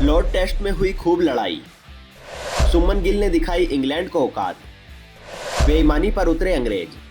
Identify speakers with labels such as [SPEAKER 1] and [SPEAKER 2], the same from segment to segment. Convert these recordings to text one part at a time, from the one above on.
[SPEAKER 1] Lord test में हुई खूब लड़ाई। सुमन गिल ने दिखाई इंग्लैंड को औकात। बेईमानी पर उतरे अंग्रेज।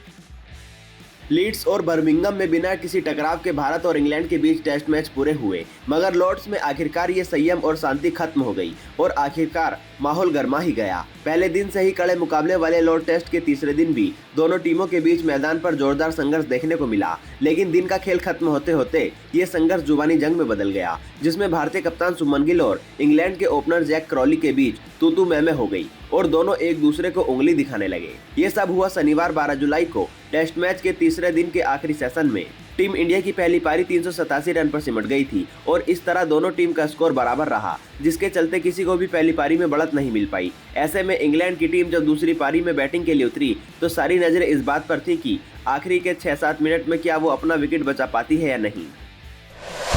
[SPEAKER 1] लीड्स और बर्मिंघम में बिना किसी टकराव के भारत और इंग्लैंड के बीच टेस्ट मैच पूरे हुए, मगर लॉर्ड्स में आखिरकार ये संयम और शांति खत्म हो गई और आखिरकार माहौल गर्मा ही गया। पहले दिन से ही कड़े मुकाबले वाले लॉर्ड टेस्ट के तीसरे दिन भी दोनों टीमों के बीच मैदान पर जोरदार संघर्ष देखने को मिला, लेकिन दिन का खेल खत्म होते होते ये संघर्ष जुबानी जंग में बदल गया, जिसमें भारतीय कप्तान सुमन गिल और इंग्लैंड के ओपनर जैक क्रॉली के बीच तू मैं हो गई और दोनों एक दूसरे को उंगली दिखाने लगे। ये सब हुआ शनिवार 12 जुलाई को टेस्ट मैच के तीसरे दिन के आखिरी सेशन में। टीम इंडिया की पहली पारी 387 रन पर सिमट गई थी और इस तरह दोनों टीम का स्कोर बराबर रहा, जिसके चलते किसी को भी पहली पारी में बढ़त नहीं मिल पाई। ऐसे में इंग्लैंड की टीम जब दूसरी पारी में बैटिंग के लिए उतरी तो सारी नजरें इस बात पर थी कि आखिरी के 6-7 मिनट में क्या वो अपना विकेट बचा पाती है या नहीं।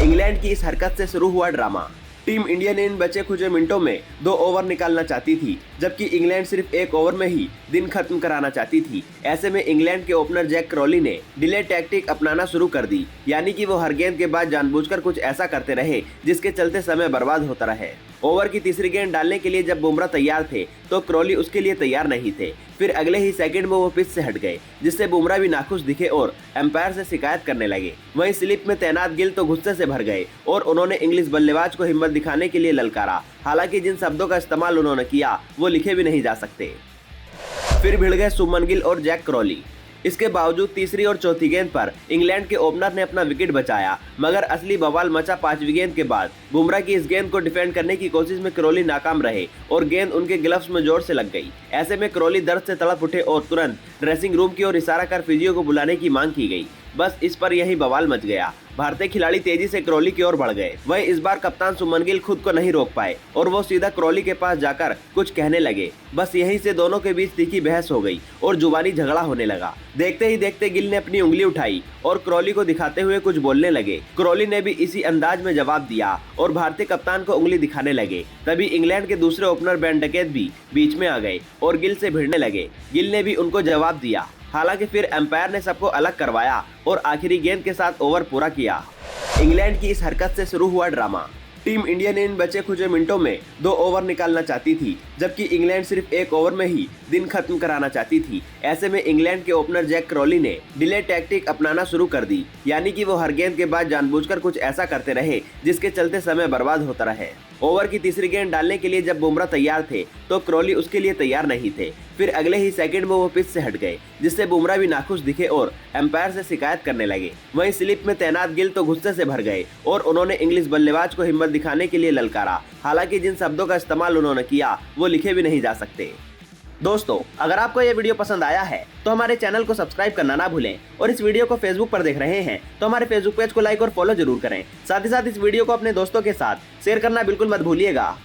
[SPEAKER 1] इंग्लैंड की इस हरकत से शुरू हुआ ड्रामा। टीम इंडिया ने इन बचे खुचे मिनटों में 2 ओवर निकालना चाहती थी, जबकि इंग्लैंड सिर्फ 1 ओवर में ही दिन खत्म कराना चाहती थी। ऐसे में इंग्लैंड के ओपनर जैक क्रॉली ने डिले टैक्टिक अपनाना शुरू कर दी, यानी कि वो हर गेंद के बाद जानबूझकर कुछ ऐसा करते रहे जिसके चलते समय बर्बाद होता रहे। ओवर की तीसरी गेंद डालने के लिए जब बुमराह तैयार थे तो क्रॉली उसके लिए तैयार नहीं थे। फिर अगले ही सेकंड में वो पिच से हट गए, जिससे बुमराह भी नाखुश दिखे और एम्पायर से शिकायत करने लगे। वहीं स्लिप में तैनात गिल तो गुस्से से भर गए और उन्होंने इंग्लिश बल्लेबाज को हिम्मत दिखाने के लिए ललकारा। हालांकि जिन शब्दों का इस्तेमाल उन्होंने किया वो लिखे भी नहीं जा सकते। फिर भिड़ गए सुमन गिल और जैक क्रॉली। इसके बावजूद तीसरी और चौथी गेंद पर इंग्लैंड के ओपनर ने अपना विकेट बचाया, मगर असली बवाल मचा 5वीं गेंद के बाद। बुमराह की इस गेंद को डिफेंड करने की कोशिश में क्रॉली नाकाम रहे और गेंद उनके ग्लव्स में जोर से लग गई। ऐसे में क्रॉली दर्द से तड़प उठे और तुरंत ड्रेसिंग रूम की ओर इशारा कर फिजियो को बुलाने की मांग की गई। बस इस पर यही बवाल मच गया। भारतीय खिलाड़ी तेजी से क्रॉली की ओर बढ़ गए। वहीं इस बार कप्तान सुमन गिल खुद को नहीं रोक पाए और वो सीधा क्रॉली के पास जाकर कुछ कहने लगे। बस यहीं से दोनों के बीच तीखी बहस हो गई और जुबानी झगड़ा होने लगा। देखते ही देखते गिल ने अपनी उंगली उठाई और क्रॉली को दिखाते हुए कुछ बोलने लगे। क्रॉली ने भी इसी अंदाज में जवाब दिया और भारतीय कप्तान को उंगली दिखाने लगे। तभी इंग्लैंड के दूसरे ओपनर बेन डकेट भी बीच में आ गए और गिल से भिड़ने लगे। गिल ने भी उनको जवाब दिया। हालांकि फिर एम्पायर ने सबको अलग करवाया और आखिरी गेंद के साथ ओवर पूरा किया। इंग्लैंड की इस हरकत से शुरू हुआ ड्रामा। टीम इंडिया ने इन बचे खुचे मिनटों में 2 ओवर निकालना चाहती थी, जबकि इंग्लैंड सिर्फ 1 ओवर में ही दिन खत्म कराना चाहती थी। ऐसे में इंग्लैंड के ओपनर जैक क्रॉली ने डिले टैक्टिक अपनाना शुरू कर दी, यानी कि वो हर गेंद के बाद जानबूझकर कुछ ऐसा करते रहे जिसके चलते समय बर्बाद होता रहे। ओवर की तीसरी गेंद डालने के लिए जब बुमराह तैयार थे तो क्रॉली उसके लिए तैयार नहीं थे। फिर अगले ही सेकंड में वो पिच से हट गए, जिससे बुमराह भी नाखुश दिखे और एम्पायर से शिकायत करने लगे। वहीं स्लिप में तैनात गिल तो गुस्से से भर गए और उन्होंने इंग्लिश बल्लेबाज को हिम्मत दिखाने के लिए ललकारा। हालांकि जिन शब्दों का इस्तेमाल उन्होंने किया वो लिखे भी नहीं जा सकते। दोस्तों, अगर आपको यह वीडियो पसंद आया है तो हमारे चैनल को सब्सक्राइब करना ना भूलें और इस वीडियो को फेसबुक पर देख रहे हैं तो हमारे फेसबुक पेज को लाइक और फॉलो जरूर करें। साथ ही साथ इस वीडियो को अपने दोस्तों के साथ शेयर करना बिल्कुल मत भूलिएगा।